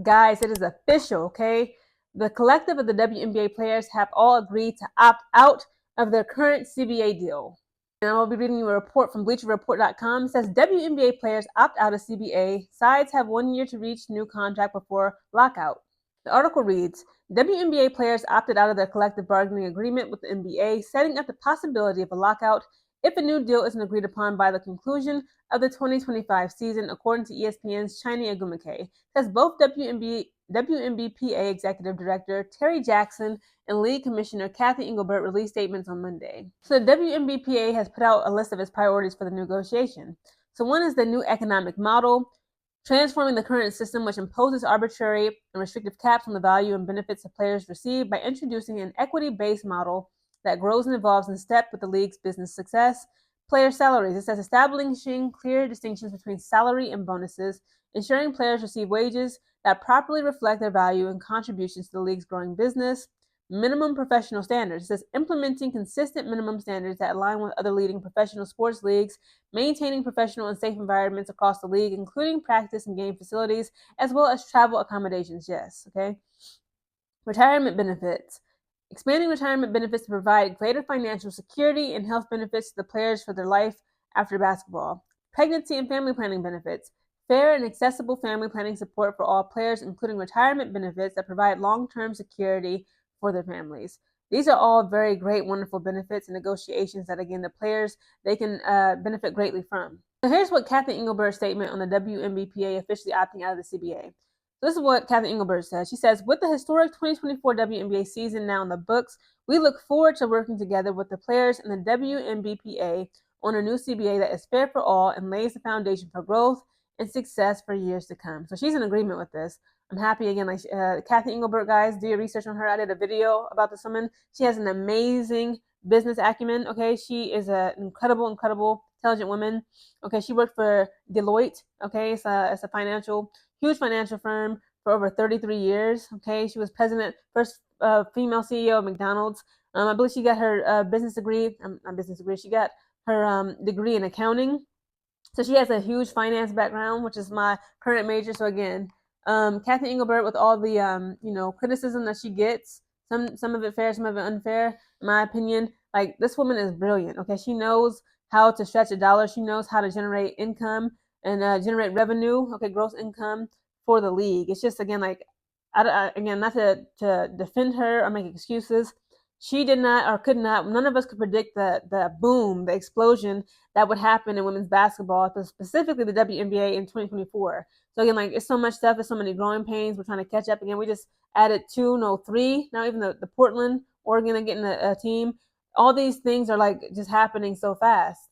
Guys, it is official, okay? The collective of the WNBA players have all agreed to opt out of their current CBA deal. And I will be reading you a report from BleacherReport.com. It says WNBA players opt out of CBA. Sides have 1 year to reach new contract before lockout. The article reads, WNBA players opted out of their collective bargaining agreement with the NBA, setting up the possibility of a lockout if a new deal isn't agreed upon by the conclusion of the 2025 season, according to ESPN's Chini Agumake, says both WNBPA Executive Director Terry Jackson and League Commissioner Kathy Engelbert released statements on Monday. So the WNBPA has put out a list of its priorities for the negotiation. So one is the new economic model, transforming the current system, which imposes arbitrary and restrictive caps on the value and benefits that players receive, by introducing an equity-based model that grows and evolves in step with the league's business success. Player salaries. It says establishing clear distinctions between salary and bonuses, ensuring players receive wages that properly reflect their value and contributions to the league's growing business. Minimum professional standards. It says implementing consistent minimum standards that align with other leading professional sports leagues, maintaining professional and safe environments across the league, including practice and game facilities, as well as travel accommodations. Yes, okay. Retirement benefits. Expanding retirement benefits to provide greater financial security and health benefits to the players for their life after basketball. Pregnancy and family planning benefits. Fair and accessible family planning support for all players, including retirement benefits that provide long-term security for their families. These are all very great, wonderful benefits and negotiations that, again, the players, they can benefit greatly from. So here's what Kathy Engelbert's statement on the WNBPA officially opting out of the CBA. So this is what Kathy Engelbert says. She says, with the historic 2024 WNBA season now in the books, we look forward to working together with the players and the WNBPA on a new CBA that is fair for all and lays the foundation for growth and success for years to come. So she's in agreement with this. I'm happy again. Like Kathy Engelbert, guys, do your research on her. I did a video about this woman. She has an amazing business acumen. Okay, she is an incredible, intelligent woman. Okay, she worked for Deloitte. Okay, it's a huge financial firm for over 33 years. Okay, she was first female CEO of McDonald's. I believe she got her business degree. Not business degree. She got her degree in accounting. So she has a huge finance background, which is my current major. So again, Kathy Engelbert, with all the criticism that she gets, some of it fair, some of it unfair, in my opinion, like, this woman is brilliant. Okay, she knows how to stretch a dollar. She knows how to generate income and generate revenue. Okay, gross income for the league. It's just, again, like, again, not to defend her or make excuses. She did not, or could not, none of us could predict the boom, the explosion that would happen in women's basketball, specifically the WNBA in 2024. So again, like, it's so much stuff, there's so many growing pains. We're trying to catch up. Again, we just added 3. Now even the Portland, Oregon are getting a team. All these things are like just happening so fast.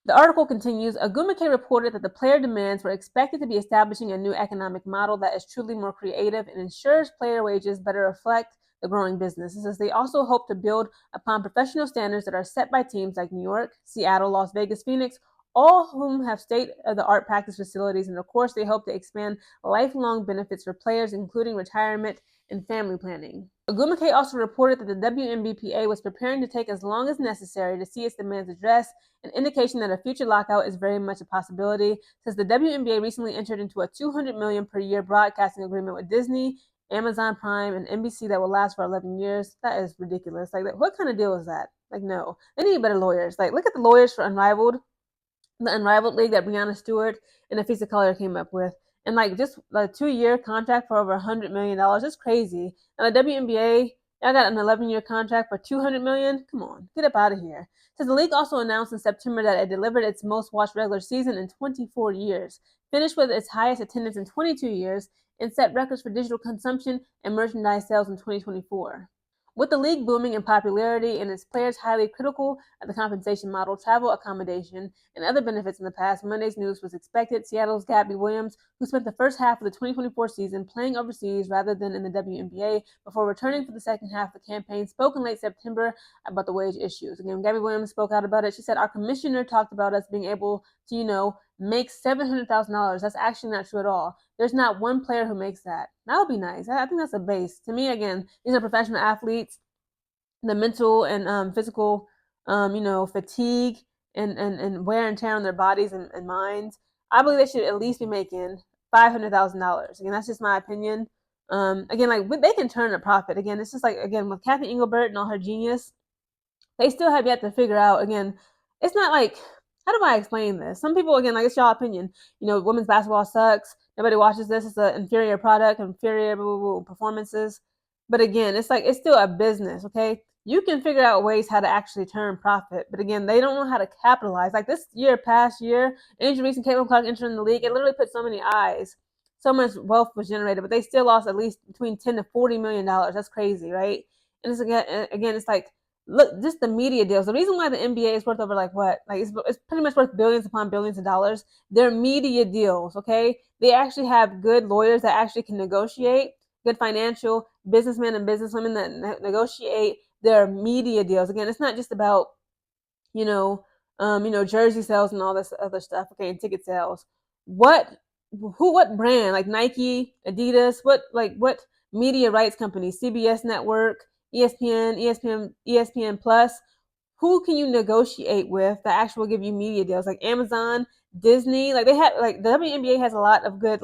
The article continues, Agumake reported that the player demands were expected to be establishing a new economic model that is truly more creative and ensures player wages better reflect the growing business. It says they also hope to build upon professional standards that are set by teams like New York, Seattle, Las Vegas, Phoenix, all whom have state-of-the-art practice facilities, and of course they hope to expand lifelong benefits for players, including retirement and family planning. Agumake also reported that the WNBPA was preparing to take as long as necessary to see its demands addressed, an indication that a future lockout is very much a possibility, since the WNBA recently entered into a $200 million per year broadcasting agreement with Disney, Amazon Prime, and NBC that will last for 11 years. That is ridiculous. Like, what kind of deal is that? Like, no. They need better lawyers. Like, look at the lawyers for the Unrivaled League that Breanna Stewart and Afisa Collier came up with. And like, just a 2-year contract for over $100 million. That's crazy. Now the WNBA, I got an 11-year contract for $200 million. Come on, get up out of here. So the league also announced in September that it delivered its most watched regular season in 24 years, finished with its highest attendance in 22 years, and set records for digital consumption and merchandise sales in 2024. With the league booming in popularity and its players highly critical of the compensation model, travel accommodation, and other benefits in the past, Monday's news was expected. Seattle's Gabby Williams, who spent the first half of the 2024 season playing overseas rather than in the WNBA before returning for the second half of the campaign, spoke in late September about the wage issues. Again, Gabby Williams spoke out about it. She said, our commissioner talked about us being able to, make $700,000. That's actually not true at all. There's not one player who makes that. That would be nice. I think that's a base. To me, again, these are professional athletes. The mental and physical, fatigue and wear and tear on their bodies and minds. I believe they should at least be making $500,000. Again, that's just my opinion. Again, like they can turn a profit. Again, it's just like, again, with Kathy Engelbert and all her genius, they still have yet to figure out. Again, it's not like, how do I explain this? Some people, again, like, it's y'all opinion. Women's basketball sucks. Nobody watches this. It's an inferior product, inferior performances. But again, it's like, it's still a business, okay? You can figure out ways how to actually turn profit. But again, they don't know how to capitalize. Like this past year, Angel Reese and Caitlin Clark entering the league, it literally put so many eyes. So much wealth was generated, but they still lost at least between $10 to $40 million. That's crazy, right? And it's again, it's like, look, just the media deals. The reason why the NBA is worth over it's pretty much worth billions upon billions of dollars. They're media deals, okay? They actually have good lawyers that actually can negotiate, good financial businessmen and businesswomen that negotiate their media deals. Again, it's not just about, jersey sales and all this other stuff, okay, and ticket sales. What brand, like Nike, Adidas, what media rights company, CBS Network, ESPN Plus, who can you negotiate with that actually will give you media deals? Like Amazon, Disney, like they have, like the WNBA has a lot of good,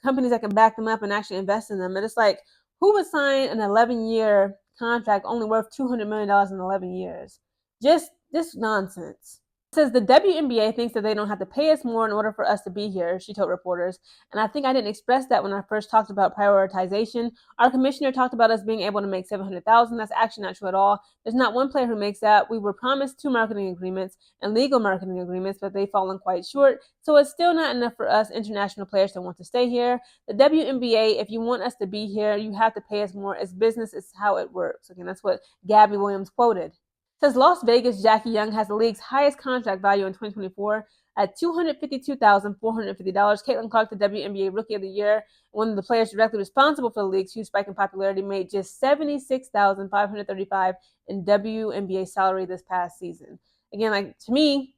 companies that can back them up and actually invest in them. And it's like, who would sign an 11-year contract only worth $200 million in 11 years? Just nonsense. It says the WNBA thinks that they don't have to pay us more in order for us to be here, she told reporters. And I think I didn't express that when I first talked about prioritization. Our commissioner talked about us being able to make $700,000. That's actually not true at all. There's not one player who makes that. We were promised 2 marketing agreements and legal marketing agreements, but they've fallen quite short. So it's still not enough for us international players to want to stay here. The WNBA, if you want us to be here, you have to pay us more. It's business. It's how it works. Again, that's what Gabby Williams quoted. Says Las Vegas Jackie Young has the league's highest contract value in 2024 at $252,450. Caitlin Clark, the WNBA Rookie of the Year, one of the players directly responsible for the league's huge spike in popularity, made just $76,535 in WNBA salary this past season. Again, like, to me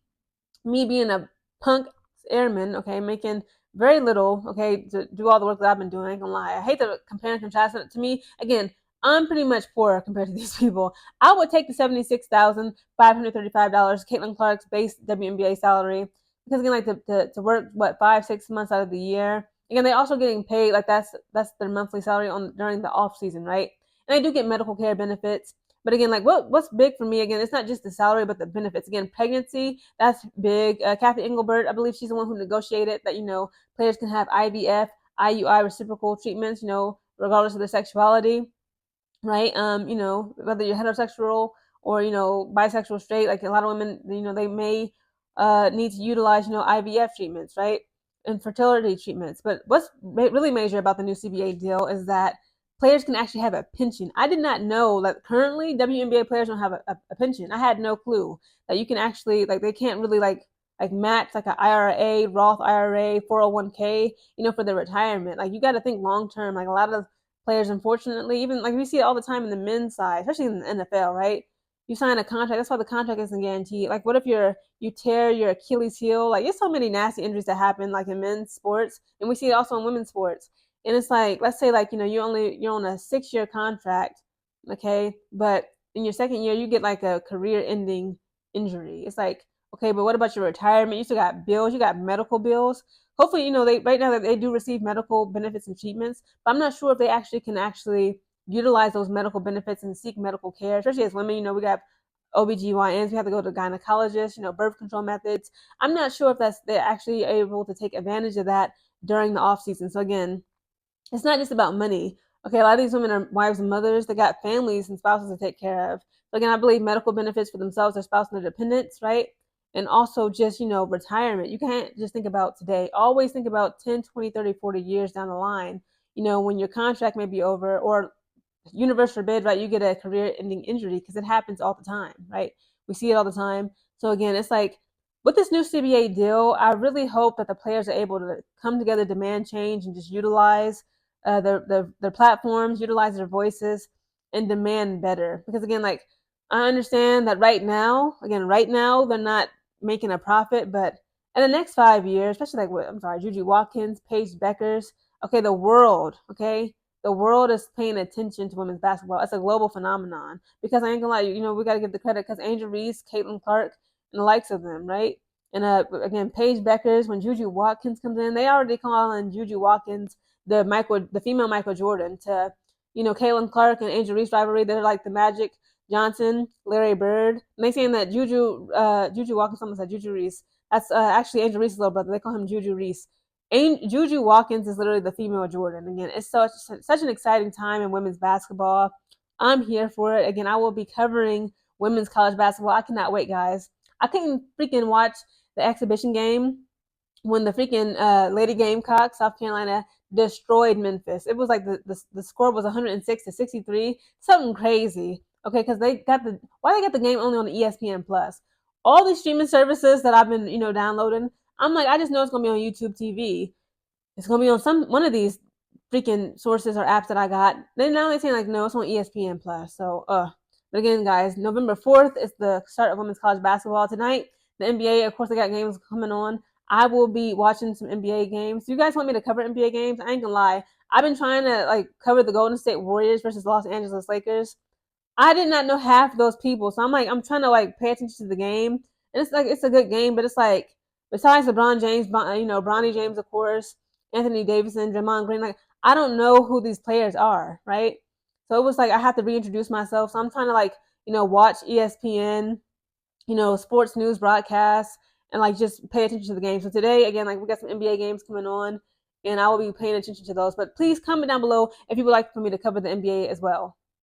being a punk airman, okay, making very little, okay, to do all the work that I've been doing, I ain't gonna lie. I hate to compare and contrast it. To me, again, I'm pretty much poor compared to these people. I would take the $76,535 Caitlin Clark's base WNBA salary, because again, like, to work 5-6 months out of the year. Again, they're also getting paid, like, that's their monthly salary during the off season, right? And they do get medical care benefits. But again, like, what's big for me, again, it's not just the salary, but the benefits. Again, pregnancy, that's big. Kathy Engelbert, I believe she's the one who negotiated that, players can have IVF, IUI reciprocal treatments, regardless of their sexuality, right? Whether you're heterosexual or, bisexual, straight, like a lot of women, they may need to utilize, IVF treatments, right? And fertility treatments. But what's really major about the new CBA deal is that players can actually have a pension. I did not know that currently WNBA players don't have a pension. I had no clue that you can actually, like, they can't really like match like an IRA, Roth IRA, 401k, for their retirement. Like, you got to think long term. Like, a lot of players, unfortunately, even like we see it all the time in the men's side, especially in the NFL, right? You sign a contract. That's why the contract isn't guaranteed. Like, what if you tear your Achilles heel? Like, there's so many nasty injuries that happen, like, in men's sports, and we see it also in women's sports. And it's like, let's say, like, you're on a 6-year contract, okay, but in your second year you get like a career-ending injury. It's like, okay, but what about your retirement? You still got bills. You got medical bills. Hopefully, they right now they do receive medical benefits and treatments, but I'm not sure if they can utilize those medical benefits and seek medical care, especially as women. We got OBGYNs, we have to go to gynecologists, birth control methods. I'm not sure if they're actually able to take advantage of that during the off season. So again, it's not just about money. Okay, a lot of these women are wives and mothers. They got families and spouses to take care of. So again, I believe medical benefits for themselves, their spouse, and their dependents, right? And also just, retirement. You can't just think about today. Always think about 10, 20, 30, 40 years down the line, when your contract may be over, or universe forbid, right, you get a career-ending injury, because it happens all the time, right? We see it all the time. So again, it's like, with this new CBA deal, I really hope that the players are able to come together, demand change, and just utilize their platforms, utilize their voices, and demand better. Because again, like, I understand that right now they're not making a profit, but in the next 5 years, especially like Juju Watkins, Paige Beckers, okay, the world is paying attention to women's basketball. It's a global phenomenon, because I ain't gonna lie, we got to give the credit, because Angel Reese, Caitlin Clark, and the likes of them, right? And again, Paige Beckers, when Juju Watkins comes in, they already calling Juju Watkins the female Michael Jordan. To Caitlin Clark and Angel Reese rivalry, they're like the Magic Johnson, Larry Bird. And they saying that Juju Watkins, someone said Juju Reese. That's actually Angel Reese's little brother. They call him Juju Reese. Juju Watkins is literally the female Jordan. Again, it's such an exciting time in women's basketball. I'm here for it. Again, I will be covering women's college basketball. I cannot wait, guys. I couldn't freaking watch the exhibition game when the freaking Lady Gamecocks, South Carolina, destroyed Memphis. It was like the score was 106-63, something crazy. Okay, because they got the game only on the ESPN Plus. All these streaming services that I've been downloading, I'm like, I just know it's gonna be on YouTube TV. It's gonna be on one of these freaking sources or apps that I got. Then now they're saying like, no, it's on ESPN Plus. So but again, guys, November 4th is the start of women's college basketball tonight. The NBA, of course, they got games coming on. I will be watching some NBA games. Do you guys want me to cover NBA games? I ain't gonna lie. I've been trying to like cover the Golden State Warriors versus Los Angeles Lakers. I did not know half of those people, so I'm trying to like pay attention to the game, and it's like it's a good game, but it's like besides LeBron James, Bronny James, of course, Anthony Davidson, Draymond Green, like I don't know who these players are, right? So it was like I have to reintroduce myself. So I'm trying to like watch ESPN, sports news broadcasts, and like just pay attention to the game. So today, again, like we got some NBA games coming on, and I will be paying attention to those. But please comment down below if you would like for me to cover the NBA as well.